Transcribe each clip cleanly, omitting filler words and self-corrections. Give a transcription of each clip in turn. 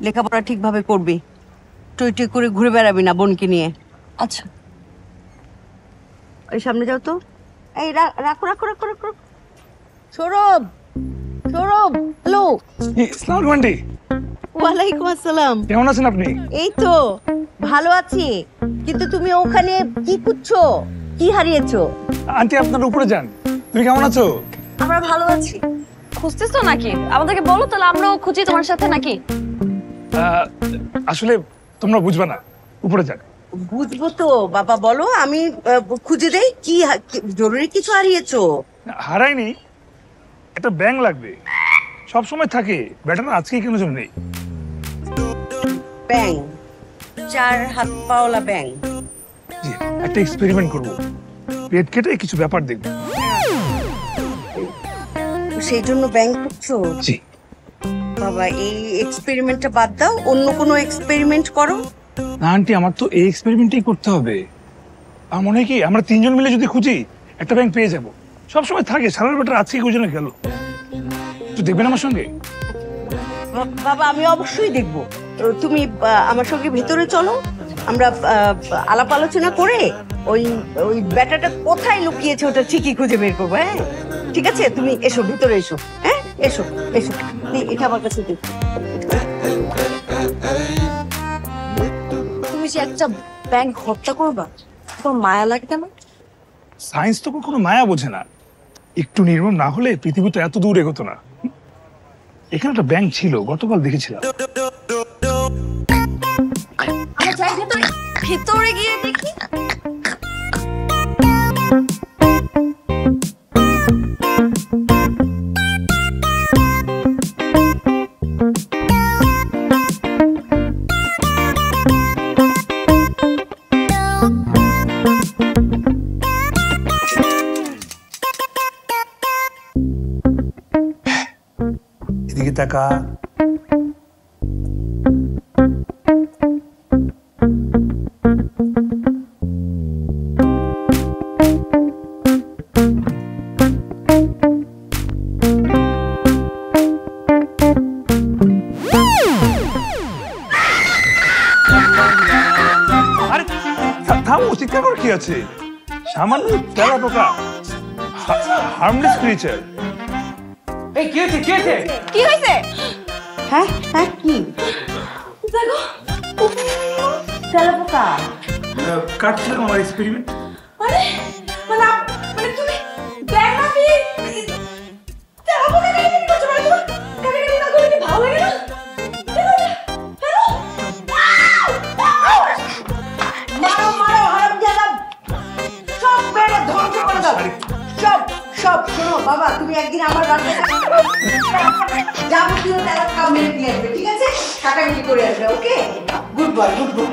লেখাপড়া ঠিকভাবে করবি, টই টই করে ঘুরে বেড়াবি না বোনকে নিয়ে। আচ্ছা। ওই সামনে যাও তো। এই রাখো রাখো রাখো রাখো। সৌরভ, সৌরভ, হ্যালো। আসসালামু আলাইকুম আন্টি। ওয়ালাইকুম আসসালাম। কেমন আছেন আপনি? এই তো ভালো আছি, কিন্তু তুমি ওখানে কি খুঁজছো? কি হারিয়েছো? আন্টি আপনার উপরে যান। তুমি কেমন আছো? আমরা ভালো আছি। খুঁজতেছো নাকি? আমাদেরকে বলো তাহলে আমরাও খুঁজি তোমার সাথে নাকি? আসলে তোমরা বুঝবে না, উপরে যান। বুঝবো তো বাবা, বলো, আমি খুঁজে দেই। কি জরুরি কিছু হারিয়েছো? হারাইনি, একটা ব্যাংক লাগবে, সব সময় থাকে, ব্যাটার আজকে কেন জন্য নেই। ব্যাং, 4 হাত পাওয়ালা ব্যাং। জি, একটা এক্সপেরিমেন্ট করবো, পেট কেটে কিছু ব্যাপার দেখবো। সেই জন্য ব্যাং খুঁজছো? জি। বাবা, এই এক্সপেরিমেন্টটা বাদ দাও, অন্য কোনো এক্সপেরিমেন্ট করো। না আন্টি, আমার তো এই এক্সপেরিমেন্টই করতে হবে। আমার মনে হয় কি আমরা 3 জন মিলে যদি খুঁজি একটা ব্যাংক পেয়ে যাবো, সব সময় থাকে, সারার ব্যাটার আজকে ওই জন্য গেল। তো দেখবেন আমার সঙ্গে? বাবা, আমি অবশ্যই দেখবো। তুমি আমার সঙ্গে ভেতরে চলো, আমরা আলাপ আলোচনা করে ওই ওই ব্যাটাটা কোথায় লুকিয়েছে ওটা ঠিকই খুঁজে বের করবো। হ্যাঁ ঠিক আছে, তুমি এসো, ভিতরে এসো। হ্যাঁ এসো এসো, এটা আমার কাছে দিও। তুমি যে একটা ব্যাংক হত্যা করবা, তোমার মায়া লাগে কেন? সায়েন্স তো কখনো মায়া বোঝে না, একটু নির্মম না হলে পৃথিবী তো এত দূর এগোতো না। এখানে একটা ব্যাংক ছিল, গতকাল দেখেছিলাম। আমরা যাই ভেতরে, ভেতরে গিয়ে দেখি। এদিকে তাকা। আরে থামো, চিৎকার করে কি আছে? সামান্য তেলা পোকা, হার্মলেস ক্রিয়েচার। এই কি হয়েছে, কি হয়েছে? কি হয়েছে? হ্যাঁ হ্যাঁ, কি দেখো, তেলাপোকা। কাটছিলাম আমার এক্সপেরিমেন্ট। মানে মানে মানে তুমি ব্যাংক মাফি তেরা বলে কাহিনী করছো? মানে তোমার কাহিনী না করলে কি ভালো লাগে না? মারো মারো, হারামজাদা, সব মেরে ধ্বংস করে দাও। সব সব শোনো বাবা, তুমি একদিন আমার রান্না যাবতীয় তেলাপোকা মেরে দিয়ে আসবে, ঠিক আছে? কাটাকাটি করে আসবে, okay? Good boy, good boy,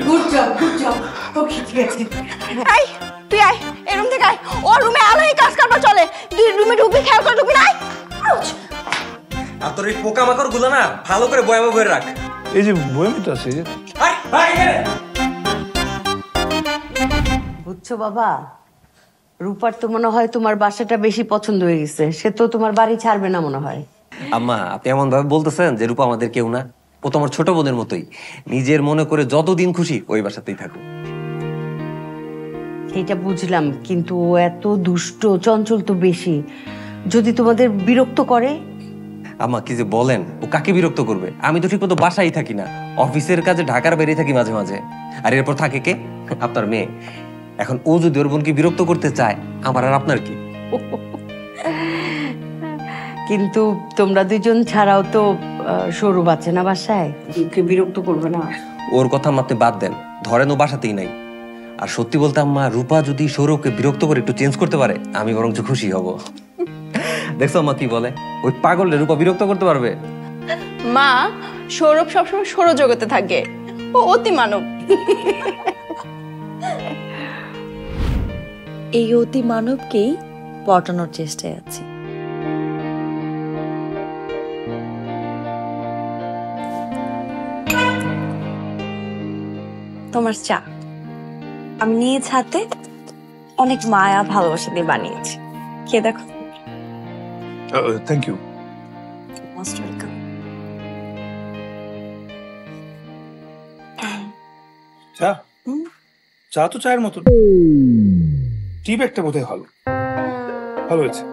good job, good job. Okay, ঠিক আছে। এই তুই আয়, এই রুম থেকে আয়। ও রুমে আলোয় কাজ করবা চলে, তুই রুমে ঢুকবি, খেয়াল করে ঢুকবি না। আর তোর এই পোকামাকড় গুলো না ভালো করে বয়ামে ভরে রাখ। এই যে বয়ামে তো আছে, এই যে। আয় আয় এখানে। বুঝছো বাবা, রূপার তো মনে হয় তোমার বাসাটা বেশি পছন্দ হয়ে গেছে, সে তো তোমার বাড়ি ছাড়বে না মনে হয়। আম্মা, আপনি এমন ভাবে বলতেছেন যে রূপা আমাদের কেউ না, ও তো আমার ছোট বোনের মতোই। নিজের মনে করে যতদিন খুশি ওই বাসাতেই থাকুক। এটা বুঝলাম, কিন্তু ও এত দুষ্ট চঞ্চল তো বেশি, যদি তোমাদের বিরক্ত করে। আম্মা কি যে বলেন, ও কাকে বিরক্ত করবে? আমি তো ঠিক মতো বাসায় থাকি না, অফিসের কাজে ঢাকার বাইরে থাকি মাঝে মাঝে। আর এরপর থাকে কে? আপনার মেয়ে। এখন ও যদি ওর বোনকে বিরক্ত করতে চায়, আমার আর আপনার কি? কিন্তু তোমরা দুজন ছাড়াও তো সৌরভ আছে না বাসায়, ওকে বিরক্ত করবে না? ওর কথা আপনি বাদ দেন, ধরেন ও বাসাতেই নাই। আর সত্যি বলতে আম্মা, রূপা যদি সৌরভকে বিরক্ত করে একটু চেঞ্জ করতে পারে, আমি বরঞ্চ খুশি হব। দেখছো আম্মা কি বলে, ওই পাগলে রূপা বিরক্ত করতে পারবে? মা, সৌরভ সবসময় সৌরজগতে থাকে, ও অতি মানব। এই অতি মানবকেই পটানোর চেষ্টায় আছি। তোমার চা আমি নিয়ে হাতে অনেক মায়া ভালোবাসা দিয়ে বানিয়েছি, খেয়ে দেখো। Thank you. Most welcome. চা চা তো চায়ের মতো, টি ব্যাগটা বোধহয় ভালো, ভালো হয়েছে।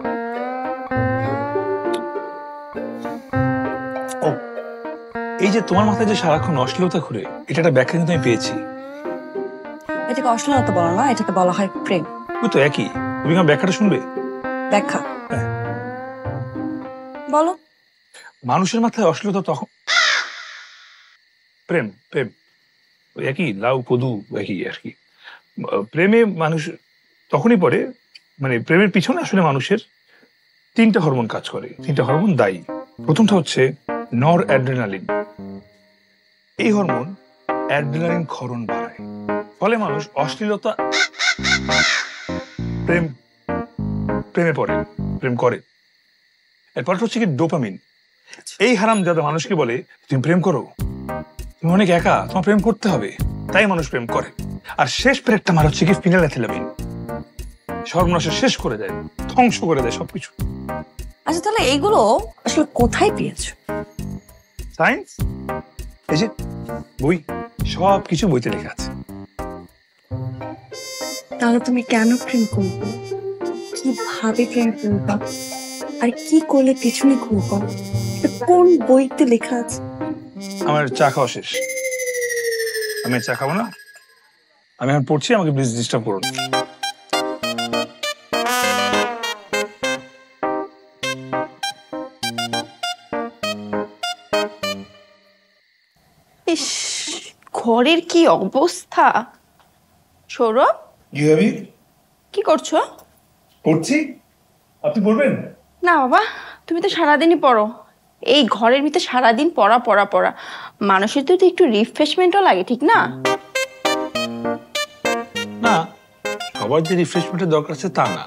ও, এই যে তোমার মাথায় যে সারাক্ষণ অশ্লীলতা ঘুরে, এটা একটা ব্যাখ্যা কিন্তু আমি পেয়েছি। এটাকে অশ্লীলতা বলা না, এটাকে বলা হয় প্রেম। ওই তো একই। তুমি আমার ব্যাখ্যাটা শুনবে? ব্যাখ্যা হ্যাঁ। বলো। মানুষের মাথায় অশ্লীলতা তখন প্রেম, প্রেম ওই একই, লাউ কদু একই আর কি। প্রেমে মানুষ তখনই পড়ে, মানে প্রেমের পিছনে আসলে মানুষের 3টা হরমোন কাজ করে, 3টা হরমোন দায়ী। প্রথমটা হচ্ছে নর অ্যাড্রেনালিন। এই হরমোন অ্যাড্রেনালিন ক্ষরণ বাড়ায়, ফলে মানুষ অশ্লীলতা প্রেমে পড়ে, প্রেম করে। এরপর হচ্ছে কি ডোপামিন। এই হারামজাদা মানুষকে বলে তুমি প্রেম করো, তুমি অনেক একা, তোমার প্রেম করতে হবে, তাই মানুষ প্রেম করে। আর শেষ প্রেমটা মার হচ্ছে কি ফিনাইলএথিলামিন। সর্বনাশে শেষ করে দেয়, ধ্বংস করে দেয় সবকিছু। আচ্ছা তাহলে এইগুলো আসলে কোথায় পেয়েছো? সায়েন্স, এই যে বই, সবকিছু বইতে লেখা আছে। তাহলে তুমি কেন প্রেম করবে, কিভাবে প্রেম করবা, আর কি করলে পিছনে ঘুরবা, এটা কোন বইতে লেখা আছে? আমার চা খাওয়া শেষ, আমি চা খাবো না, আমি এখন পড়ছি, আমাকে প্লিজ ডিস্টার্ব করুন। ইস, ঘরের কি অবস্থা। সৌরভ, কি করছো? পড়ছি, আপনি পড়বেন? না বাবা, তুমি তো সারাদিনই পড়ো। এই ঘরের ভিতরে সারাদিন পড়া পড়া পড়া, মানুষের তো একটু রিফ্রেশমেন্টও লাগে, ঠিক না? না, সবার যে রিফ্রেশমেন্টের দরকার আছে তা না।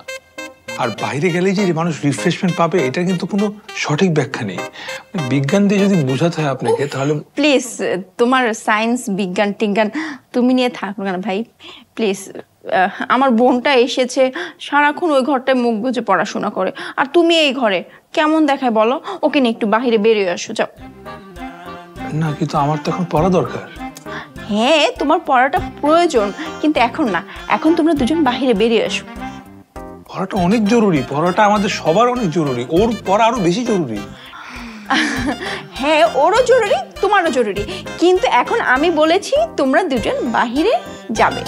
আর বাইরে গেলেই যে মানুষ রিফ্রেশমেন্ট পাবে, এটা কিন্তু কোনো সঠিক ব্যাখ্যা নেই। বিজ্ঞান দিয়ে যদি বোঝাতে হয় আপনাকে, তাহলে প্লিজ, তোমার সায়েন্স বিজ্ঞান টিজ্ঞান তুমি নিয়ে থাকো কেন ভাই, প্লিজ। আমার বোনটা এসেছে, সারাক্ষণ ওই ঘরটায় মুখ বুজে পড়াশোনা করে, আর তুমি এই ঘরে কেমন দেখায় বলো? ওকে নিয়ে একটু বাইরে বেরিয়ে আসো, যাও। না, কিন্তু আমার তো এখন পড়া দরকার। হ্যাঁ, তোমার পড়াটা প্রয়োজন, কিন্তু এখন না, এখন তোমরা দুজন বাইরে বেরিয়ে আসো। পড়াটা অনেক জরুরি, পড়াটা আমাদের সবার অনেক জরুরি, ওর পড়া আরো বেশি জরুরি। হ্যাঁ, ওরও জরুরি, তোমারও জরুরি, কিন্তু এখন আমি বলেছি তোমরা দুজন বাহিরে যাবে।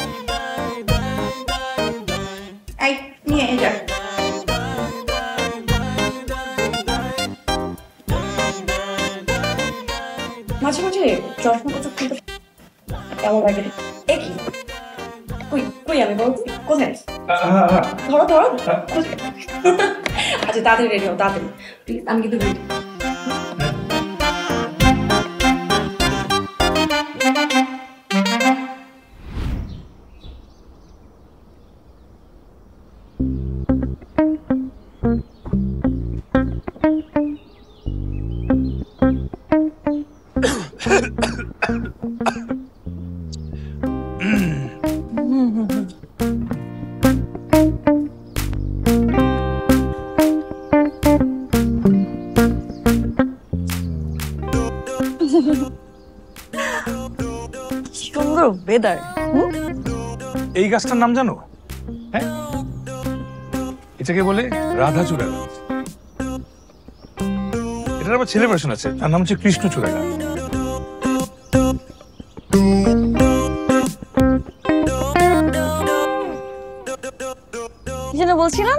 এই নিয়ে যা। মাঝে মাঝে চশমা খুলতে কেমন লাগে? একই কই কই আমি বলছি কোথায়? ধরো ধরো। আচ্ছা তাড়াতাড়ি রেডি হও, তাড়াতাড়ি প্লিজ, আমি কিন্তু ready। সুন্দর ওয়েদার। এই গাছটার নাম জানো? হ্যাঁ, এটাকে বলে রাধাচূড়া গাছ। এটার আবার ছেলে ভার্সন আছে, তার নাম হচ্ছে কৃষ্ণচূড়া গাছ। কি যেন বলছিলাম?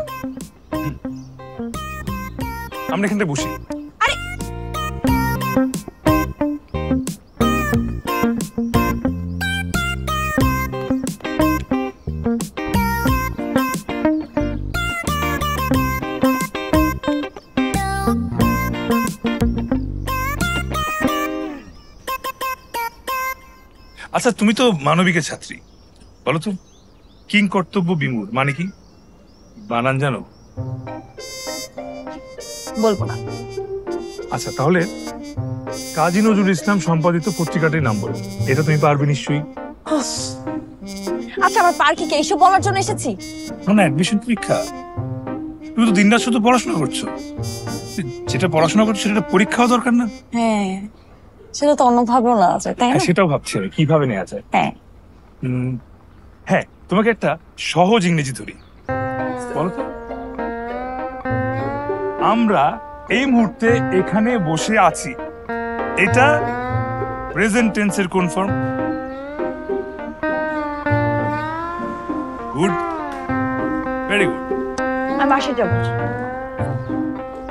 আমরা এখানটা বসি। আচ্ছা, তুমি তো মানবিকের ছাত্রী, বলো তো কিং কর্তব্য বিমূঢ় মানে কি? বানান জানো? বলবো না। আচ্ছা, তাহলে কাজী নজরুল ইসলাম সম্পাদিত পত্রিকাটির নাম বলো। এটা তুমি পারবে নিশ্চয়ই। আচ্ছা, আমার পার্কে কি এইসব বলার জন্য এসেছি? না, অ্যাডমিশন পরীক্ষা। তুমি তো দিনরাত শুধু পড়াশোনা করছো, যেটা পড়াশোনা করছো সেটা পরীক্ষাও দরকার না? হ্যাঁ, সেটা তো অন্যভাবেও নেওয়া যায়, তাই না? হ্যাঁ, সেটাও ভাবছি আমি কিভাবে নেওয়া যায়। হ্যাঁ, হ্যাঁ, তোমাকে একটা সহজ ইংরেজি ধরি, বলো তো। আমরা এই মুহূর্তে এখানে বসে আছি, এটা প্রেজেন্ট টেন্সের কোন ফর্ম? Good, very good. আমি বাসায় যাবো।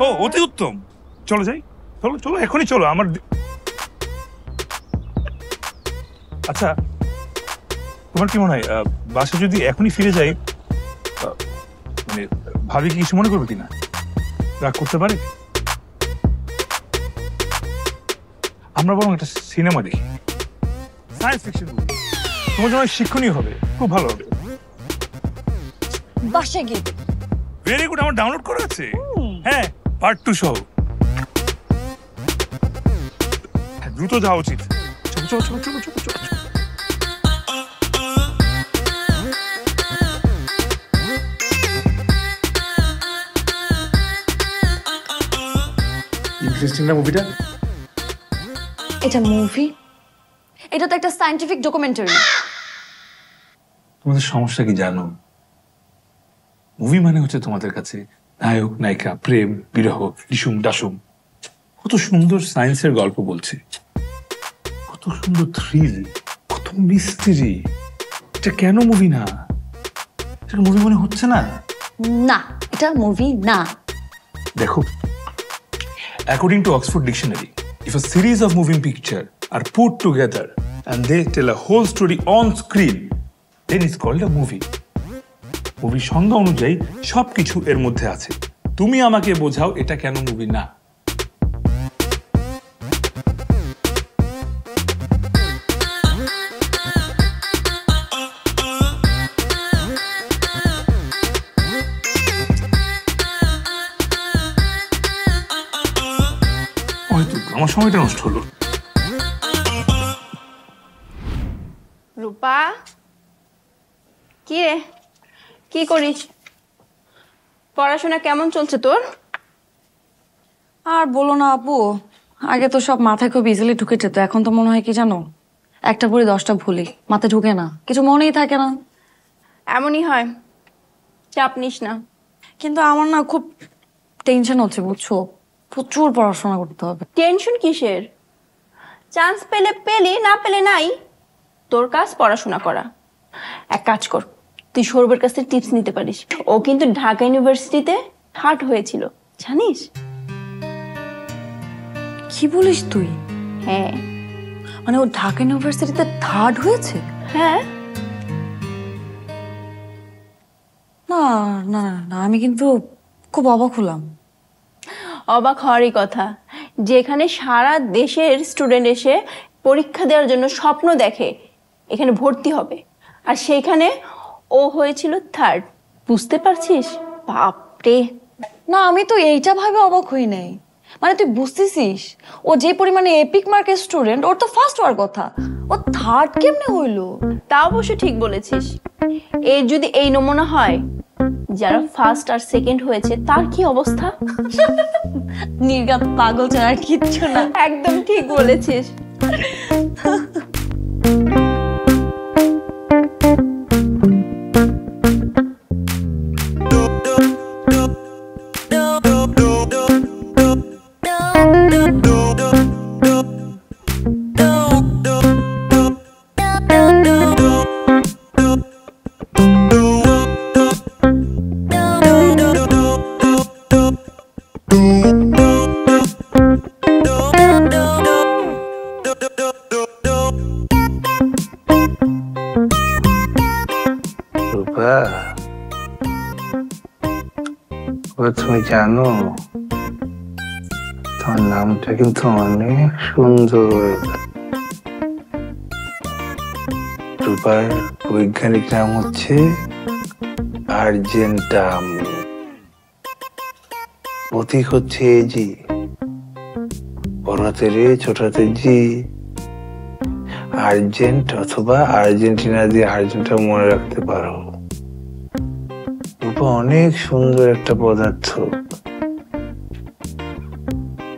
ও, অতি উত্তম। চলো যাই, চলো চলো, এখনই চলো। আমার আচ্ছা, তোমার কি মনে হয় বাসে যদি এখনই ফিরে যাই, মানে ভাবি কি কিছু মনে করবে কিনা? রাগ করতে পারে? আমরা বরং একটা সিনেমা দেখি, সায়েন্স ফিকশন মুভি। তোমার জন্য শিক্ষণীয় হবে, খুব ভালো হবে। বাসায় গিয়ে ভেরি গুড, আমার ডাউনলোড করা আছে। হ্যাঁ, পার্ট 2 সহ। দ্রুত যাওয়া উচিত। চলো চলো চলো চলো চলো চলো। ইন্টারেস্টিং না মুভিটা? এটা মুভি? এটা তো একটা সায়েন্টিফিক ডকুমেন্টারি। তোমাদের সমস্যা কি জানো? মুভি মানে হচ্ছে তোমাদের কাছে নায়ক নায়িকা, প্রেম বিরহ, ডিসুম ডাসুম। কত সুন্দর সায়েন্সের গল্প বলছে, কত সুন্দর থ্রিল, কত মিস্ট্রি। এটা কেন মুভি না? এটা মুভি মনে হচ্ছে না? না, এটা মুভি না। দেখো, according to Oxford Dictionary, if a series of moving pictures are put together and they tell a whole story on screen, then it's called a movie. মুভির সংজ্ঞা অনুযায়ী সবকিছু এর মধ্যে আছে। তুমি আমাকে বোঝাও এটা কেন মুভি না? হয়তো আমার সময়টা নষ্ট হলো। রূপা, কি রে, কি করিস? পড়াশোনা কেমন চলছে তোর? আর বলো না আপু, আগে তো সব মাথায় খুব ইজিলি ঢুকে যেত, এখন তো মনে হয় কি জানো, একটা পড়ি 10টা ভুলি, মাথায় ঢুকে না, কিছু মনেই থাকে না। এমনই হয়, চাপ নিস না। কিন্তু আমার না খুব টেনশন হচ্ছে বুঝছো, প্রচুর পড়াশোনা করতে হবে। টেনশন কিসের? চান্স পেলে পেলি, না পেলে নাই। তোর কাজ পড়াশোনা করা। এক কাজ কর, তুই সৌরভের কাছ থেকে টিপস নিতে পারিস। ও কিন্তু ঢাকা ইউনিভার্সিটিতে 3rd হয়েছিল, জানিস? কি বলিস তুই? হ্যাঁ। মানে ও ঢাকা ইউনিভার্সিটিতে 3rd হয়েছে? হ্যাঁ। না না না না, আমি কিন্তু খুব অবাক হলাম। অবাক হওয়ারই কথা, যেখানে সারা দেশের স্টুডেন্ট এসে পরীক্ষা দেওয়ার জন্য স্বপ্ন দেখে এখানে ভর্তি হবে, আর সেইখানে ও হয়েছিল 3rd। বুঝতে পারছিস? বাপরে। না, আমি তো এইটা ভাবে অবাক হই নাই। মানে তুই বুঝতেছিস, ও যে পরিমাণে এপিক মার্কের স্টুডেন্ট, ওর তো 1st হওয়ার কথা, ও 3rd কেমনে হইলো? তা অবশ্য ঠিক বলেছিস। এর যদি এই নমুনা হয়, যারা 1st আর 2nd হয়েছে তার কি অবস্থা? নির্গাত পাগল ছাড়া আর কিচ্ছু না। একদম ঠিক বলেছিস। তুমি জানো তোমার নামটা কিন্তু অনেক সুন্দর। রূপার বৈজ্ঞানিক নাম হচ্ছে আর্জেন্টাম, প্রতীক হচ্ছে জি, বড়াতে রে ছোটাতে জি। আর্জেন্ট অথবা আর্জেন্টিনা দিয়ে আর্জেন্টাম মনে রাখতে পারো। রূপা অনেক সুন্দর একটা পদার্থ।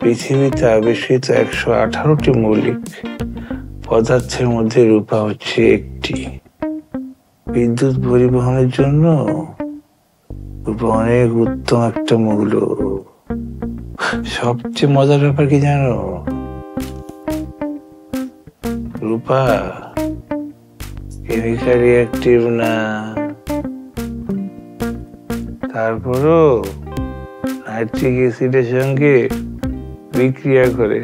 পৃথিবীতে আবিষ্কৃত 118টি মৌলিক পদার্থের মধ্যে রূপা হচ্ছে একটি। বিদ্যুৎ পরিবহনের জন্য রূপা অনেক উত্তম একটা মৌল। সবচেয়ে মজার ব্যাপার কি জানো, রূপা কেমিক্যাল রিঅ্যাক্টিভ না, তারপরও নাইট্রিক অ্যাসিডের সঙ্গে বিক্রিয়া করে।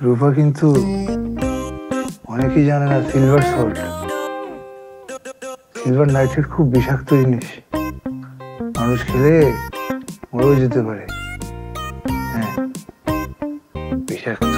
রূপা কিন্তু অনেকেই জানে না, সিলভার সল্ট, সিলভার নাইট্রেট খুব বিষাক্ত জিনিস, মানুষ খেলে মরেও যেতে পারে। হ্যাঁ, বিষাক্ত।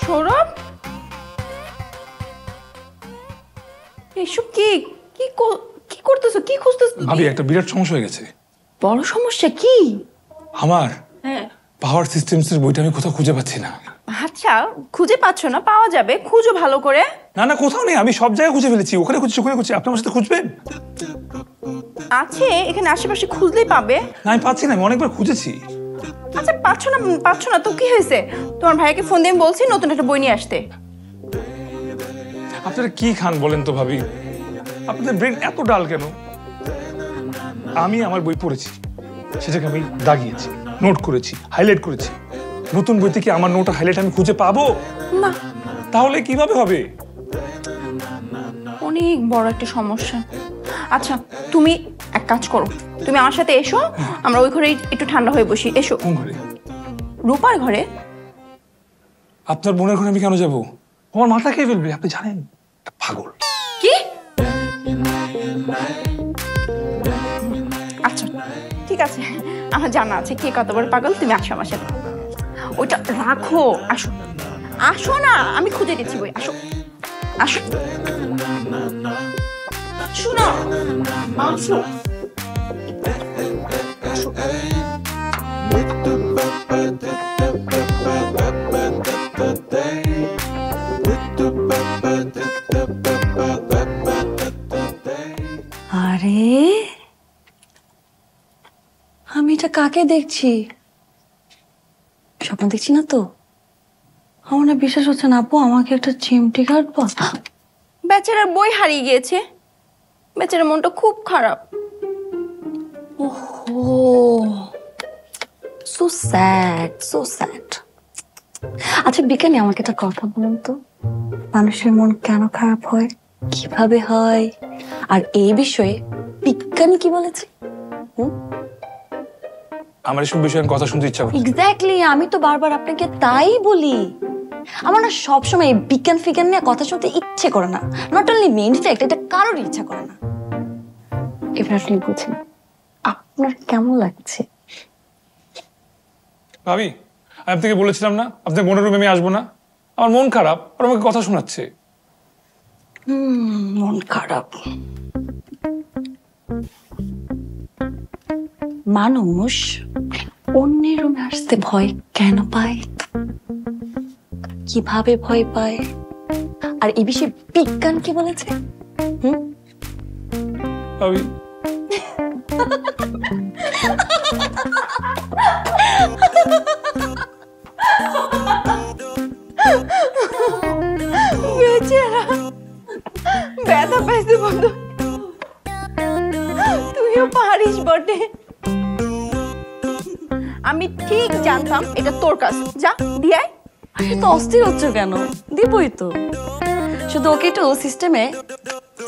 সৌরভ, এসব কি কি কি করতেছো, কি খুঁজতেছো? ভাবি একটা বিরাট সমস্যা হয়ে গেছে। বড় সমস্যা কি? আমার হ্যাঁ, পাওয়ার সিস্টেমস এর বইটা আমি কোথাও খুঁজে পাচ্ছি না। আচ্ছা খুঁজে পাচ্ছ না, পাওয়া যাবে, খুঁজো ভালো করে। না না, কোথাও নেই, আমি সব জায়গায় খুঁজে ফেলেছি, ওখানে খুঁজছি ওখানে খুঁজছি। আপনি আমার সাথে খুঁজবেন? আছে এখানে আশেপাশে, খুঁজলেই পাবে। না আমি পাচ্ছি না, আমি অনেকবার খুঁজেছি। আচ্ছা পাচ্ছ না তো কি হয়েছে? তোমার ভাইকে ফোন দিয়ে বলছি নতুন একটা বই নিয়ে আসতে। আপনারা কি খান বলেন তো ভাবি, আপনাদের ব্রেন এত ডাল কেন? আমি আমার বই পড়েছি, সেটাকে আমি দাগিয়েছি, নোট করেছি, হাইলাইট করেছি। নতুন বই থেকে আমার নোট হাইলাইট আমি খুঁজে পাবো না, তাহলে কিভাবে হবে? অনেক বড় একটা সমস্যা। আচ্ছা তুমি এক কাজ করো, তুমি আমার সাথে এসো, আমরা ওই ঘরে একটু ঠান্ডা হয়ে বসি। এসো। কোন ঘরে? রূপার ঘরে। আপনার বোনের ঘরে আমি কেন যাবো? আমার মাথা খেয়ে ফেলবে, আপনি জানেন, একটা পাগল। কি? আচ্ছা ঠিক আছে, আমার জানা আছে কে কত বড় পাগল। তুমি আসো আমার সাথে, ওইটা রাখো, আসো আসো না, আমি খুঁজে দিচ্ছি বই। আসো আসো, শুনো আসো। আরে আমি এটা কাকে দেখছি? স্বপ্ন দেখছি না তো? আমার না বিশ্বাস হচ্ছে না আপু, আমাকে একটা চিমটি কাটবো? বেচারার বই হারিয়ে গিয়েছে, বেচারার মনটা খুব খারাপ। ওহো, সো স্যাড, সো স্যাড। আচ্ছা বিজ্ঞানী, আমাকে একটা কথা বলুন তো, মানুষের মন কেন খারাপ হয়, কিভাবে হয়, আর এই বিষয়ে বিজ্ঞানী কি বলেছে? আমার এসব বিষয়ে কথা শুনতে ইচ্ছা করছে। এক্স্যাক্টলি, আমি তো বারবার আপনাকে তাই বলি। আমার না সবসময় এই বিজ্ঞান ফিজ্ঞান নিয়ে কথা শুনতে ইচ্ছে করে না। নট অনলি মি, ইনফ্যাক্ট এটা কারোর ইচ্ছা করে না। এবার আপনি বুঝেন আপনার কেমন লাগছে? ভাবি, আমি আপনাকে বলেছিলাম না আপনার বোনের রুমে আমি আসবো না, আমার মন খারাপ আর আমাকে কথা শোনাচ্ছে। মন খারাপ। মানুষ অন্যের রুমে আসতে ভয় কেন পায়, কিভাবে ভয় পায়, আর এই বিষয়ে বিজ্ঞান কি বলেছে? ভাবি, বেচারা ব্যথা পাইছে বন্ধু, তুইও পারিস বটে। আমি ঠিক জানতাম এটা তোর কাজ। যা দিয়াই। তো অস্থির হচ্ছে কেন? দিবই তো, শুধু ওকে একটু সিস্টেমে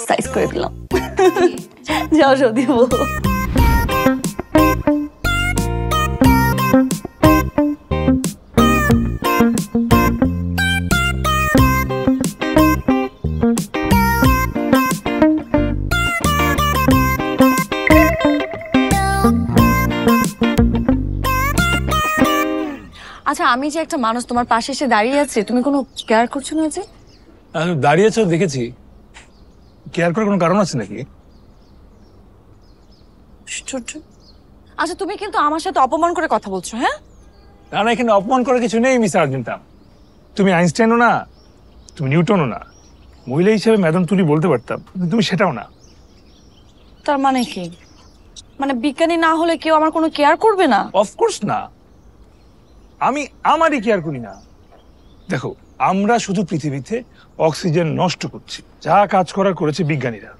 সাইজ করে দিলাম। যাও যাও দিব। আচ্ছা, আমি যে একটা মানুষ তোমার পাশে এসে দাঁড়িয়ে আছে, তুমি কোনো কেয়ার করছো না যে? দাঁড়িয়েছ দেখেছি, কেয়ার করার কোনো কারণ আছে নাকি? আশ্চর্য। আচ্ছা, তুমি কিন্তু আমার সাথে অপমান করে কথা বলছো। হ্যাঁ না না, এখানে অপমান করার কিছু নেই মিস আর্জেন্টা। তুমি আইনস্টাইনও না, তুমি নিউটনও না। মহিলা হিসেবে ম্যাডাম তুলি বলতে পারতাম, কিন্তু তুমি সেটাও না। তার মানে কি? মানে বিজ্ঞানী না হলে কেউ আমার কোনো কেয়ার করবে না? অফকোর্স না, আমি আমারই কেয়ার করি না। দেখো, আমরা শুধু পৃথিবীতে অক্সিজেন নষ্ট করছি। যা কাজ করার করেছে বিজ্ঞানীরা।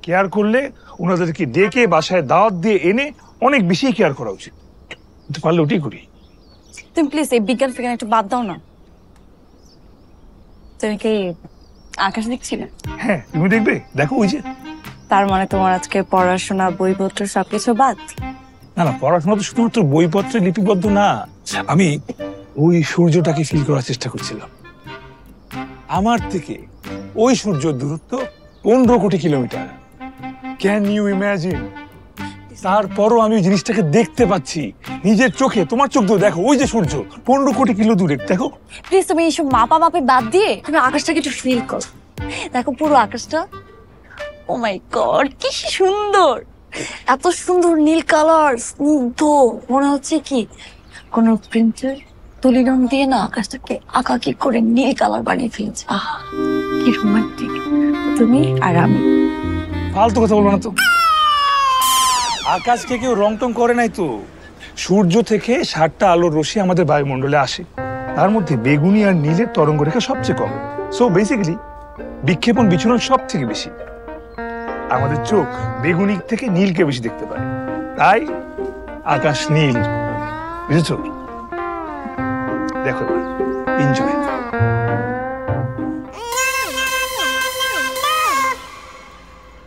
কেয়ার করলে ওনাদেরকে ডেকে বাসায় দাওয়াত দিয়ে এনে অনেক বেশি কেয়ার করা উচিত, কিন্তু পারলে ওটাই করি। তুমি প্লিজ এই বিজ্ঞান ফিজ্ঞান একটু বাদ দাও না। তুমি কি আকাশ দেখছিলে? হ্যাঁ, তুমি দেখবে, দেখো ওই যে। তার মানে তোমার আজকে পড়াশোনা, বইপত্র সবকিছু বাদ? না না, পড়াশোনা তো শুধুমাত্র বইপত্রে লিপিবদ্ধ না। আমি ওই সূর্যটাকে ফিল করার চেষ্টা করছিলাম। আমার থেকে ওই সূর্যের দূরত্ব 15 কোটি কিলোমিটার। Can you imagine? তারপরও আমি ওই জিনিসটাকে দেখতে পাচ্ছি নিজের চোখে। তোমার চোখ দিয়ে দেখো, ওই যে সূর্য 15 কোটি কিলো দূরে, দেখো। প্লিজ তুমি এইসব মাপা মাপে বাদ দিয়ে তুমি আকাশটাকে একটু ফিল করো। দেখো পুরো আকাশটা। ও মাই গড, কি সুন্দর! এত সুন্দর নীল কালার, স্নিগ্ধ, মনে হচ্ছে কি কোনো প্রিন্টার তুলি রং দিয়ে না আকাশটাকে আঁকাকি করে নীল কালার বানিয়ে ফেলছে। আহা, কি রোমান্টিক তুমি আর আমি। ফালতু কথা বলবো না তো। আকাশকে কেউ রং টং করে নাই তো। সূর্য থেকে 60টা আলোর রশ্মি আমাদের বায়ুমণ্ডলে আসে, তার মধ্যে বেগুনি আর নীলের তরঙ্গ রেখা সবচেয়ে কম। সো বেসিক্যালি বিক্ষেপণ বিচরণ সব থেকে বেশি। আমাদের চোখ বেগুনি থেকে নীলকে বেশি দেখতে পায়, তাই আকাশ নীল। বুঝেছো? দেখো, এনজয়।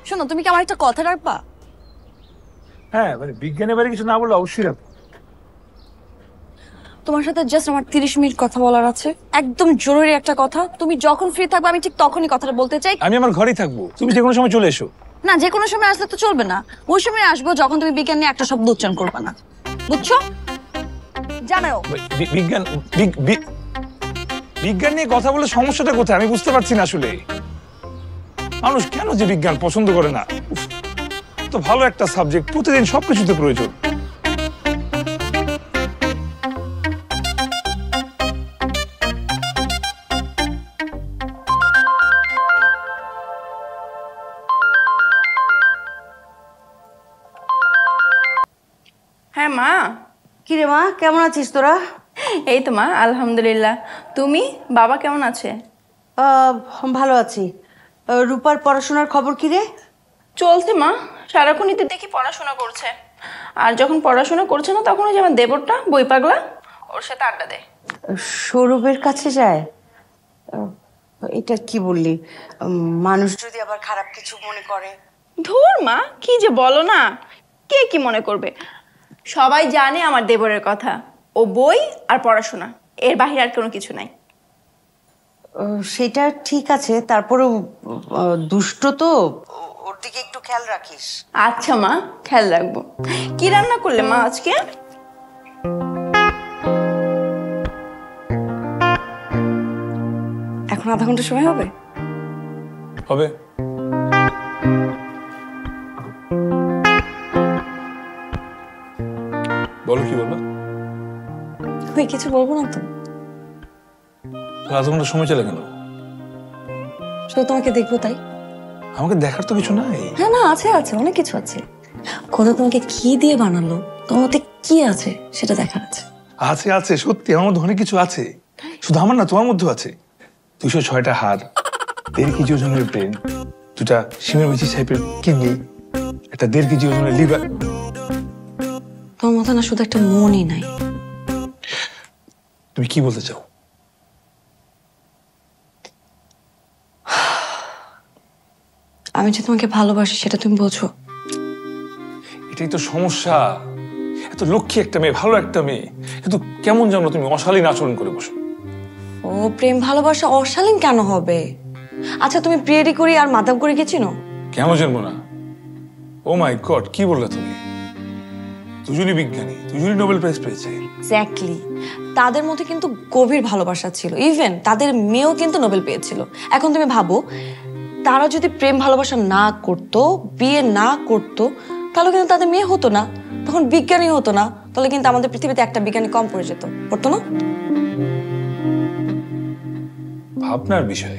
শোনো, তুমি কি আমার একটা কথা রাখবা? হ্যাঁ, মানে বিজ্ঞানের বাইরে কিছু না বললে অবশ্যই রাখো। তোমার সাথে জাস্ট আমার 30 মিনিট কথা বলার আছে, একদম জরুরি একটা কথা। তুমি যখন ফ্রি থাকবে আমি ঠিক তখনই কথাটা বলতে চাই। আমি আমার ঘরেই থাকবো, তুমি যে কোনো সময় চলে এসো। না, যে কোনো সময় আসলে তো চলবে না। ওই সময় আসবো যখন তুমি বিজ্ঞান নিয়ে একটা শব্দ উচ্চারণ করবে না, বুঝছো? জানাও। বিজ্ঞান বিজ্ঞান নিয়ে কথা বলে সমস্যাটা কোথায় আমি বুঝতে পারছি না আসলে। মানুষ কেন যে বিজ্ঞান পছন্দ করে না? উফ, তো ভালো একটা সাবজেক্ট, প্রতিদিন সবকিছুতে প্রয়োজন। হ্যাঁ মা। কিরে মা, কেমন আছিস তোরা? এই তো মা, আলহামদুলিল্লাহ। তুমি? বাবা কেমন আছে? ভালো আছি। রূপার পড়াশোনার খবর কি রে? চলছে মা, সারাক্ষণই তো দেখি পড়াশোনা করছে। আর যখন পড়াশোনা করছে না তখন ওই যে আমার দেবরটা বই পাগলা ওর সাথে আড্ডা দেয়। সৌরভের কাছে যায়? এটা কি বললি? মানুষ যদি আবার খারাপ কিছু মনে করে? ধুর মা, কি যে বলো না, কে কি মনে করবে? সবাই জানে আমার দেবরের কথা, ও বই আর পড়াশোনা, এর বাহিরে আর কোনো কিছু নাই। সেটা ঠিক আছে, তারপরেও দুষ্ট তো, ওর দিকে একটু খেয়াল রাখিস। আচ্ছা মা, খেয়াল রাখবো। কি রান্না করলে মা আজকে? এখন আধা ঘন্টা সময় হবে? হবে। বলো, কি বলবো? আমি কিছু বলবো না তো। আধ ঘন্টা সময় চলে কেন? শুধু তোমাকে দেখবো তাই। আমাকে দেখার তো কিছু নাই। হ্যাঁ না, আছে আছে, অনেক কিছু আছে। খোদা তোমাকে কি দিয়ে বানালো, তোমার মধ্যে কি আছে সেটা দেখার আছে। আছে আছে, সত্যি আমার মধ্যে অনেক কিছু আছে। শুধু আমার না, তোমার মধ্যেও আছে। 206টা হার, 1.5 কেজি ওজনের ব্রেন, 2টা শিমের বিচি টাইপের কিডনি, একটা 1.5 কেজি ওজনের লিভার। তোমার মধ্যে না শুধু একটা মনই নাই। তুমি কি বলতে চাও? আমি যে তোমাকে ভালোবাসি সেটা তুমি বোঝো? এটাই তো সমস্যা। এত লক্ষ্মী একটা মেয়ে, ভালো একটা মেয়ে, কিন্তু কেমন জানো তুমি অশালীন আচরণ করে বসো। ও প্রেম ভালোবাসা অশালীন কেন হবে? আচ্ছা তুমি প্রিয়েরি করি আর মাদাম করে কি চিনো? কেন জানবো না? ও মাই গড, কি বললে তুমি? দুজনই বিজ্ঞানী, দুজনই নোবেল প্রাইজ পেয়েছে। এক্স্যাক্টলি, তাদের মধ্যে কিন্তু গভীর ভালোবাসা ছিল, ইভেন তাদের মেয়েও কিন্তু নোবেল পেয়েছিল। এখন তুমি ভাবো, তারা যদি প্রেম ভালোবাসা না করত, বিয়ে না করত, তাহলে কিন্তু তাদের মেয়ে হতো না, তখন বিজ্ঞানী হতো না, তাহলে কিন্তু আমাদের পৃথিবীতে একটা বিজ্ঞানী কম পড়ে যেত, পড়তো না? ভাবনার বিষয়।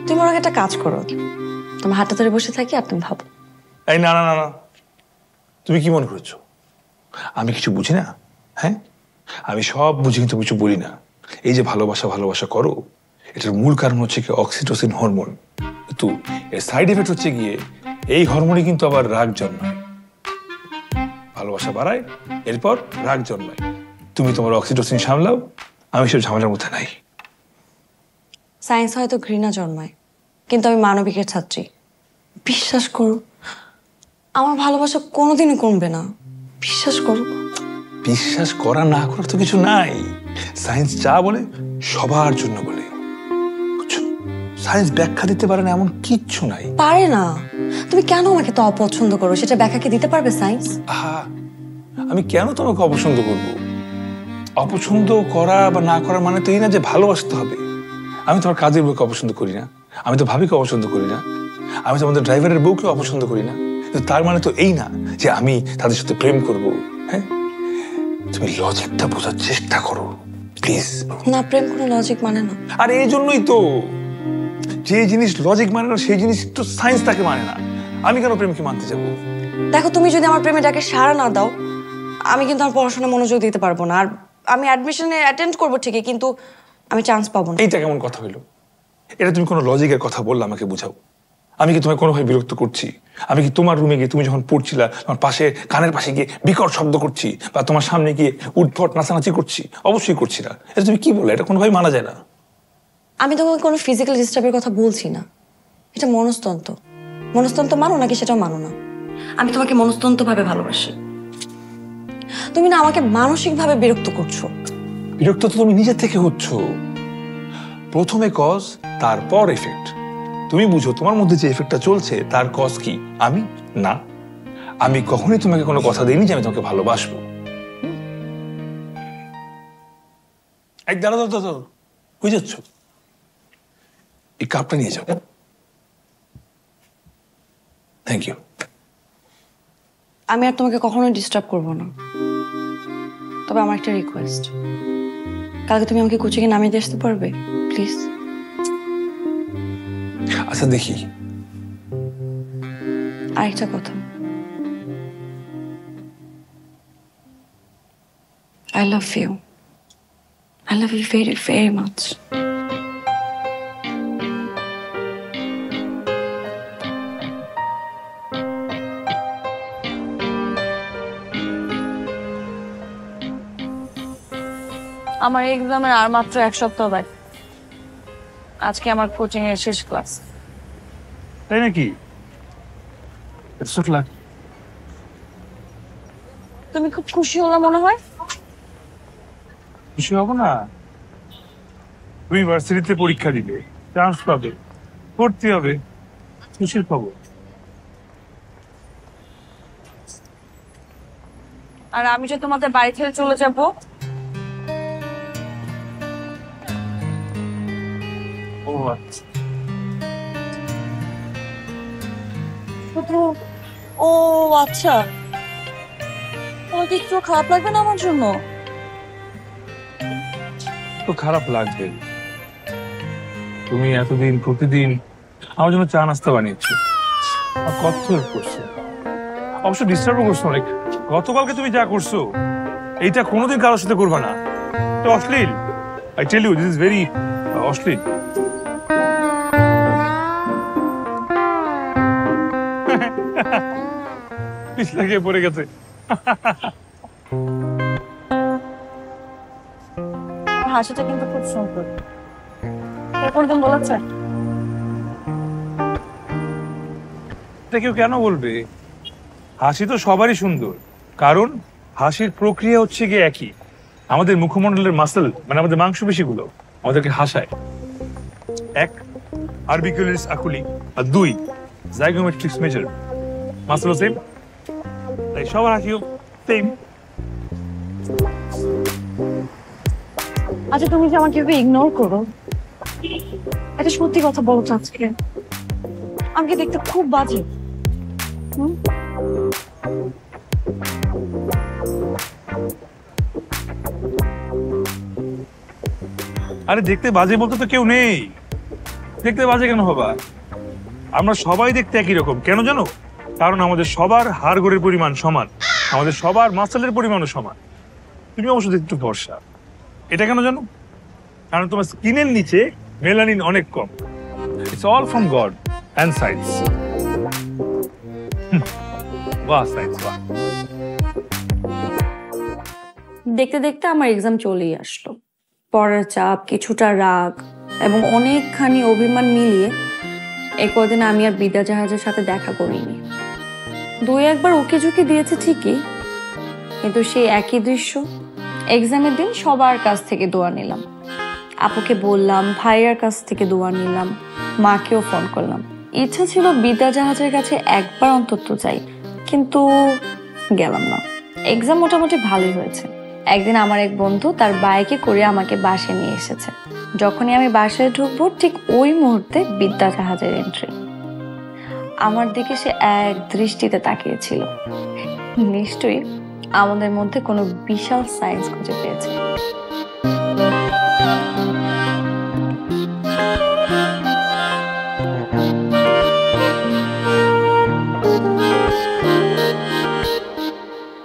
তুমি ওর আগে একটা কাজ করো, তোমার হাতটা ধরে বসে থাকি আর তুমি ভাবো। এই না না না না, তুমি কি মনে করছো আমি কিছু বুঝি না? হ্যাঁ, আমি সব বুঝি, কিন্তু কিছু বলি না। এই যে ভালোবাসা ভালোবাসা করো, এটার মূল কারণ হচ্ছে কি অক্সিটোসিন হরমোন। কিন্তু এর সাইড এফেক্ট হচ্ছে গিয়ে এই হরমোনই কিন্তু আবার রাগ জন্মায়, ভালোবাসা বাড়ায়, এরপর রাগ জন্মায়। তুমি তোমার অক্সিটোসিন সামলাও, আমি সব ঝামেলার মধ্যে নাই। সায়েন্স হয়তো ঘৃণা জন্মায়, কিন্তু আমি মানবিকের ছাত্রী। বিশ্বাস করো, আমার ভালোবাসা কোনোদিনই কমবে না, বিশ্বাস করো। বিশ্বাস করা না করার তো কিছু নাই। সায়েন্স যা বলে সবার জন্য বলে, বুঝছো? সায়েন্স ব্যাখ্যা দিতে পারে না এমন কিচ্ছু নাই। পারে না? তুমি কেন আমাকে তো অপছন্দ করো, সেটা ব্যাখ্যা কি দিতে পারবে সায়েন্স? আহা, আমি কেন তোমাকে অপছন্দ করব? অপছন্দ করা বা না করা মানে তো এই না যে ভালোবাসতে হবে। আমি তোমার কাজের বউকে অপছন্দ করি না, আমি তো ভাবিকে অপছন্দ করি না, আমি তো আমাদের ড্রাইভারের বউকে অপছন্দ করি না, কিন্তু তার মানে তো এই না যে আমি তাদের সাথে প্রেম করব। হ্যাঁ, তুমি লজিকটা বোঝার চেষ্টা করো প্লিজ। না, প্রেম কোনো লজিক মানে না। আর এই জন্যই তো, যে জিনিস লজিক মানে না সেই জিনিস তো সায়েন্স তাকে মানে না। আমি কেন প্রেমকে মানতে যাবো? দেখো, তুমি যদি আমার প্রেমে ডাকে সাড়া না দাও, আমি কিন্তু আমার পড়াশোনায় মনোযোগ দিতে পারবো না। আর আমি অ্যাডমিশনে অ্যাটেন্ড করবো ঠিকই, কিন্তু আমি চান্স পাবো না। এইটা কেমন কথা হইলো? এটা তুমি কোনো লজিকের কথা বললে আমাকে বুঝাও। আমি কি তোমায় কোনোভাবে বিরক্ত করছি? আমি কি তোমার রুমে গিয়ে তুমি যখন পড়ছিলা তোমার পাশে কানের পাশে গিয়ে বিকট শব্দ করছি, বা তোমার সামনে গিয়ে উদ্ভট নাচানাচি করছি? অবশ্যই করছি না। এটা তুমি কি বললে? এটা কোনোভাবে মানা যায় না। আমি তোমাকে কোনো ফিজিক্যাল ডিস্টার্বের কথা বলছি না, এটা মনস্তন্ত্র। মনস্তন্ত্র মানো নাকি সেটাও মানো না? আমি তোমাকে মনস্তন্ত্র ভাবে ভালোবাসি। তুমি না আমাকে মানসিক ভাবে বিরক্ত করছো। বিরক্ত তো তুমি নিজের থেকে হচ্ছ। প্রথমে কজ, তারপর এফেক্ট। তুমি বুঝো তোমার মধ্যে যে এফেক্টটা চলছে তার কজ কি? আমি না। আমি কখনোই তোমাকে কোনো কথা দিইনি যে আমি তোমাকে ভালোবাসবো। এক দাঁড়া দাঁড়া দাঁড়া, কই যাচ্ছ? এই কাপটা নিয়ে যাও। Thank you. আমি আর তোমাকে কখনোই ডিস্টার্ব করবো না, তবে আমার একটা রিকোয়েস্ট, কালকে তুমি আমাকে কোচিংয়ে নামিয়ে দিয়ে আসতে পারবে প্লিজ? আচ্ছা দেখি। আরেকটা কথা, I love you. I love you very, very much. আমার এক্সামের আর মাত্র 1 সপ্তাহ বাকি। আজকে আমার কোচিং এর শেষ ক্লাস। তাই নাকি? Best of luck. তুমি খুব খুশি হলা মনে হয়। খুশি হব না? তুমি ইউনিভার্সিটিতে পরীক্ষা দিবে, চান্স পাবে, ভর্তি হবে, খুশির খবর। আর আমি যে তোমাদের বাড়ি ছেড়ে চলে যাব, ও আচ্ছা। শুধু ও আচ্ছা, তোমার কি একটু খারাপ লাগবে না আমার জন্য? তো খারাপ লাগবে। তুমি এতদিন প্রতিদিন আমার জন্য চা নাস্তা বানিয়েছো, আর কত হেল্প করছো, অবশ্য ডিস্টার্বও করছো অনেক। গতকালকে তুমি যা করছো এইটা কোনোদিন কারোর সাথে করবে না, তো অশ্লীল। I tell you, this is very অশ্লীল। পিছলা গিয়ে পড়ে গেছে। হাসিটা কিন্তু খুব সুন্দর। কোনদিন বলেছে? এটা কেউ কেন বলবে? হাসি তো সবারই সুন্দর, কারণ হাসির প্রক্রিয়া হচ্ছে গিয়ে একই। আমাদের মুখমণ্ডলের মাসল, মানে আমাদের মাংসপেশিগুলো আমাদেরকে হাসায়। 1 আরবিকুলারিস আকুলি, আর 2 জাইগোমেট্রিক্স মেজর। মাসল সেম, তাই সবার হাসিও সেম। আচ্ছা, তুমি যে আমাকে ইগনোর করো, এটা সত্যি কথা বলো তো আজকে? আমাকে দেখতে খুব বাজে। আরে দেখতে বাজে বলতে তো কেউ নেই। দেখতে বাজে কেন হবা? আমরা সবাই দেখতে একই রকম। কেন জানো? কারণ আমাদের সবার হাড়গোড়ের পরিমাণ সমান, আমাদের সবার মাসলের পরিমাণও সমান। তুমি অবশ্য একটু ভরসা। এটা কেন জানো? কারণ তোমার স্কিনের নিচে মেলানিন অনেক কম। It's all from God and science. বাহ সায়েন্স, বাহ। দেখতে দেখতে আমার এক্সাম চলেই আসলো। পড়ার চাপ, কিছুটা রাগ এবং অনেকখানি অভিমান মিলিয়ে এই কদিন আমি আর বিদ্যা জাহাজের সাথে দেখা করিনি। 2-1বার ওকে ঝুঁকি দিয়েছে ঠিকই, কিন্তু সেই একই দৃশ্য। এক্সামের দিন সবার কাছ থেকে দোয়া নিলাম, আপুকে বললাম, ভাইয়ার কাছ থেকে দোয়া নিলাম, মাকেও ফোন করলাম। ইচ্ছা ছিল বিদ্যা জাহাজের কাছে একবার অন্তত যাই, কিন্তু গেলাম না। এক্সাম মোটামুটি ভালোই হয়েছে। একদিন আমার এক বন্ধু তার বাইকে করে আমাকে বাসায় নিয়ে এসেছে। যখনই আমি বাসায় ঢুকবো ঠিক ওই মুহূর্তে বিদ্যা জাহাজের এন্ট্রি। আমার দিকে সে এক দৃষ্টিতে তাকিয়েছিল। নিশ্চয়ই আমাদের মধ্যে কোনো বিশাল সায়েন্স খুঁজে পেয়েছে।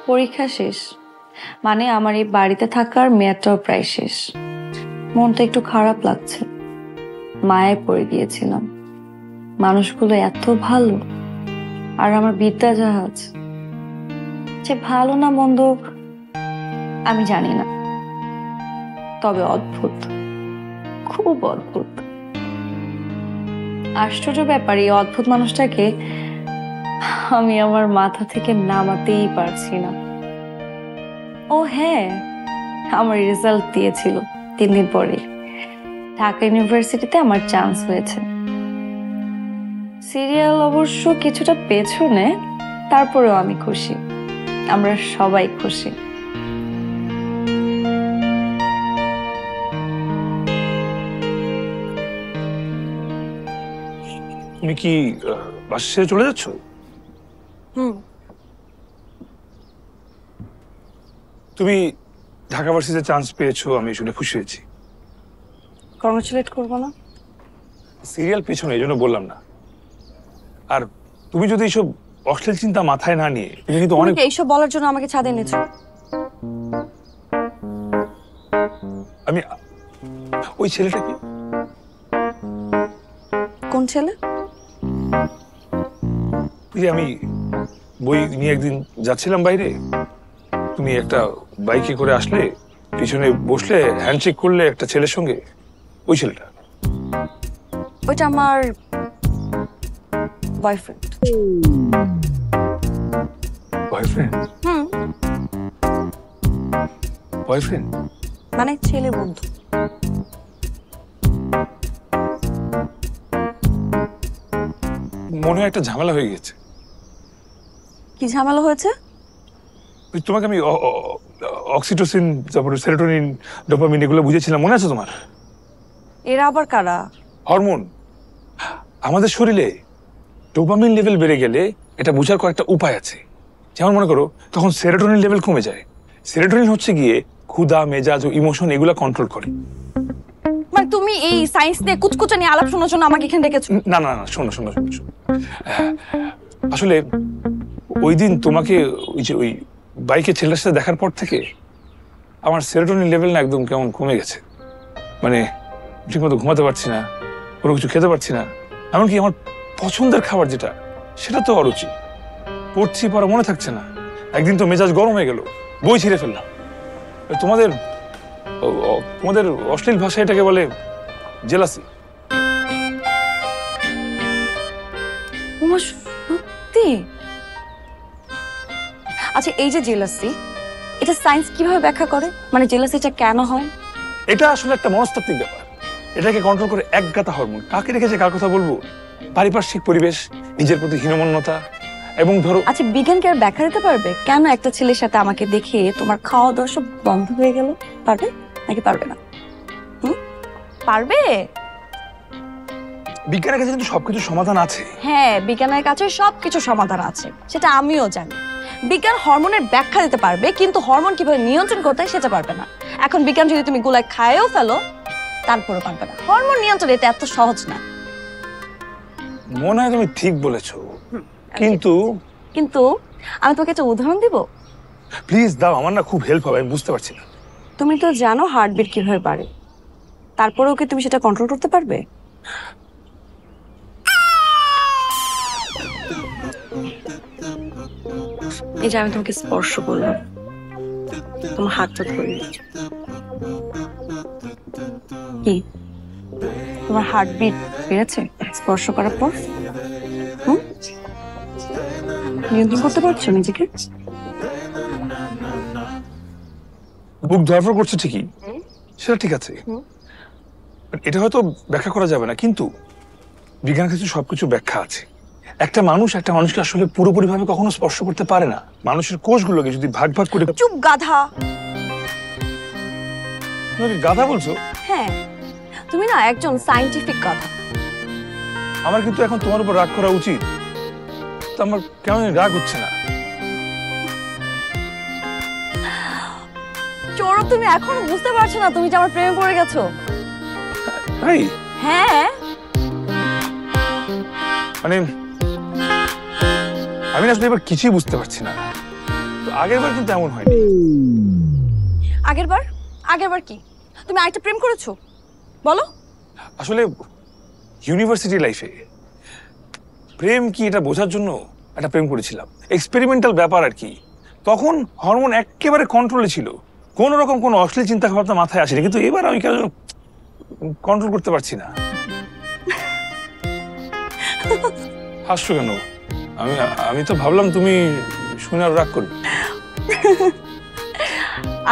পরীক্ষা শেষ, মানে আমার এই বাড়িতে থাকার মেয়াদটাও প্রায় শেষ। মনটা একটু খারাপ লাগছে, মায়ায় পড়ে গিয়েছিলাম। মানুষগুলো এত ভালো, আর আমার বিদ্যা জাহাজ যে ভালো না মন্দ আমি জানি না, তবে অদ্ভুত, খুব অদ্ভুত। আশ্চর্য ব্যাপার, এই অদ্ভুত মানুষটাকে আমি আমার মাথা থেকে নামাতেই পারছি না। ও হ্যাঁ, আমার রেজাল্ট দিয়েছিল 3 দিন পরে। ঢাকা ইউনিভার্সিটিতে আমার চান্স হয়েছে। সিরিয়াল অবশ্য কিছুটা পেছনে, তারপরেও আমি খুশি। আমরা সবাই খুশি। তুমি কি বাসা ছেড়ে চলে যাচ্ছ? তুমি ঢাকা ভার্সিটিতে চান্স পেয়েছো, আমি শুনে খুশি হয়েছি। কংগ্রাচুলেট করবো না? সিরিয়াল পেছনে, এই জন্য বললাম না। আর তুমি যদি এইসব অশ্লীল চিন্তা মাথায় না নিয়ে, তুমি কিন্তু অনেক। এইসব বলার জন্য আমাকে ছাদে এনেছো? আমি ওই ছেলেটা কি? কোন ছেলে? আমি বই নিয়ে একদিন যাচ্ছিলাম বাইরে, তুমি একটা বাইকে করে আসলে, পিছনে বসলে হ্যান্ডশেক করলে একটা ছেলের সঙ্গে, ওই ছেলেটা। ওইটা আমার বয়ফ্রেন্ড। বয়ফ্রেন্ড? বয়ফ্রেন্ড মানে ছেলে বন্ধু। মনে হয় একটা ঝামেলা হয়ে গেছে। কি ঝামেলা হয়েছে? ওই তোমাকে আমি অক্সিটোসিন, তারপরে সেরোটোনিন, ডোপামিন এগুলো বুঝেছিলাম, মনে আছে তোমার? এরা আবার কারা? হরমোন। আমাদের শরীরে ডোপামিন লেভেল বেড়ে গেলে এটা বোঝার কয়েকটা উপায় আছে। যেমন মনে করো, তখন সেরোটোনিন লেভেল কমে যায়। সেরোটোনিন হচ্ছে গিয়ে ক্ষুধা, মেজাজ ও ইমোশন এগুলো কন্ট্রোল করে। মানে তুমি এই সায়েন্স নিয়ে কুচকুচে নিয়ে আলাপ শোনার জন্য আমাকে এখানে ডেকেছো? না না না, শোনো শোনো শোনো শোনো। আসলে ওই দিন তোমাকে ওই বাইকে ছেলেটার সাথে দেখার পর থেকে আমার সেরোটোনিন লেভেল না একদম কেমন কমে গেছে। মানে ঠিকমতো ঘুমাতে পারছি না, কোনো কিছু খেতে পারছি না, এমনকি আমার পছন্দের খাবার যেটা সেটা তো অরুচি। পড়ছি পড়া মনে থাকছে না। একদিন তো মেজাজ গরম হয়ে গেল, বই ছিঁড়ে ফেললাম। তোমাদের তোমাদের অশ্লীল ভাষা এটাকে বলে জেলাসি। সত্যি? আচ্ছা, এই যে জেলাসি, এটা সায়েন্স কিভাবে ব্যাখ্যা করে? মানে জেলাসিটা কেন হয়? এটা আসলে একটা মনস্তাত্ত্বিক ব্যাপার। এটাকে কন্ট্রোল করে একগাতা হরমোন। কাকে রেখেছে কার কথা বলবো? পারিপার্শ্বিক পরিবেশ, নিজের প্রতি হীনমন্যতা, এবং ধরো। আচ্ছা, বিজ্ঞান কি আর ব্যাখ্যা দিতে পারবে কেন একটা ছেলের সাথে আমাকে দেখে তোমার খাওয়া দাওয়া সব বন্ধ হয়ে গেল? পারবে নাকি পারবে না? পারবে? বিজ্ঞানের কাছে কিন্তু সবকিছু সমাধান আছে। হ্যাঁ, বিজ্ঞানের কাছে সবকিছু সমাধান আছে, সেটা আমিও জানি। বিজ্ঞান হরমোনের ব্যাখ্যা দিতে পারবে, কিন্তু হরমোন কিভাবে নিয়ন্ত্রণ করতে হয় সেটা পারবে না। এখন বিজ্ঞান যদি তুমি গোলায় খায়েও ফেলো, তারপরে পারবে না। হরমোন নিয়ন্ত্রণ এটা এত সহজ না। মনে হয় তুমি ঠিক বলেছো, কিন্তু কিন্তু আমি তোমাকে একটা উদাহরণ দিব। প্লিজ দাও, আমার না খুব হেল্প হবে, আমি বুঝতে পারছি না। তুমি তো জানো হার্টবিট কিভাবে বাড়ে, তারপরেও কি তুমি সেটা কন্ট্রোল করতে পারবে? এই যে আমি তোমাকে স্পর্শ করলাম, তোমার হাতটা ধরে, কি তোমার হার্টবিট বেড়েছে স্পর্শ করার পর? নিয়ন্ত্রণ করতে পারছো নিজেকে? বুক ধরফর করছে ঠিকই, সেটা ঠিক আছে, এটা হয়তো ব্যাখ্যা করা যাবে না, কিন্তু বিজ্ঞানের কাছে সবকিছু ব্যাখ্যা আছে। একটা মানুষকে আসলে পুরোপুরি ভাবে কখনো স্পর্শ করতে পারে না। মানুষের কোষগুলোকে যদি ভাগ ভাগ করে। চুপ গাধা! তুমি কি গাধা বলছো? হ্যাঁ, তুমি না একজন সায়েন্টিফিক গাধা। আমার কিন্তু এখন তোমার উপর রাগ করা উচিত, তো আমার কেমন রাগ হচ্ছে না। চোরক, তুমি এখনো বুঝতে পারছো না তুমি যে আমার প্রেমে পড়ে গেছো? তাই? হ্যাঁ। মানে আমি আসলে এবার কিছুই বুঝতে পারছি না। তো আগের বার কিন্তু এমন হয়নি। আগের বার কি তুমি আরেকটা প্রেম করেছো? বলো। আসলে ইউনিভার্সিটি লাইফে প্রেম কি এটা বোঝার জন্য একটা প্রেম করেছিলাম, এক্সপেরিমেন্টাল ব্যাপার আর কি। তখন হরমোন একেবারে কন্ট্রোলে ছিল, কোন রকম কোনো অশ্লীল চিন্তা ভাবনা মাথায় আসেনি, কিন্তু এবার আমি কেন কন্ট্রোল করতে পারছি না। হাসছো কেন? আমি তো ভাবলাম তুমি শুনে আর রাগ করবে।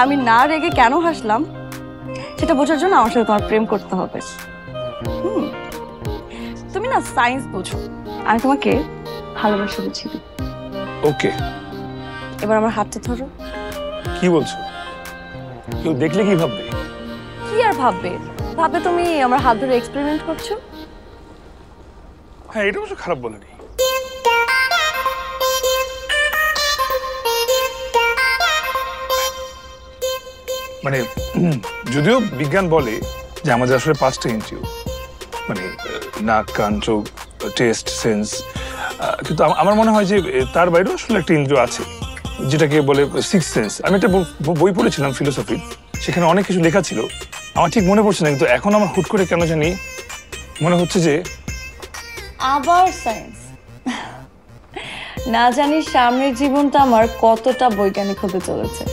আমি না রেগে কেন হাসলাম সেটা বোঝার জন্য আমার সাথে তোমার প্রেম করতে হবে। তুমি না সায়েন্স বুঝো, আমি তোমাকে ভালোবাসা বুঝি। ওকে, এবার আমার হাতটা ধরো। কি বলছো? কেউ দেখলে কি ভাববে? কি আর ভাববে? ভাববে তুমি আমার হাত ধরে এক্সপেরিমেন্ট করছো। হ্যাঁ, এটা অবশ্য খারাপ বলেনি। মানে যদিও বিজ্ঞান বলে যে আমাদের আসলে 5টা ইন্দ্রিয়, মানে নাক, কান, চোখ, টেস্ট, সেন্স, কিন্তু আমার মনে হয় যে তার বাইরেও আসলে একটা ইন্দ্রিয় আছে যেটাকে বলে 6th সেন্স। আমি একটা বই পড়েছিলাম ফিলোসফি, সেখানে অনেক কিছু লেখা ছিল, আমার ঠিক মনে পড়ছে না, কিন্তু এখন আমার হুট করে কেন জানি মনে হচ্ছে যে আবার সায়েন্স। না জানি সামনের জীবনটা আমার কতটা বৈজ্ঞানিক হতে চলেছে।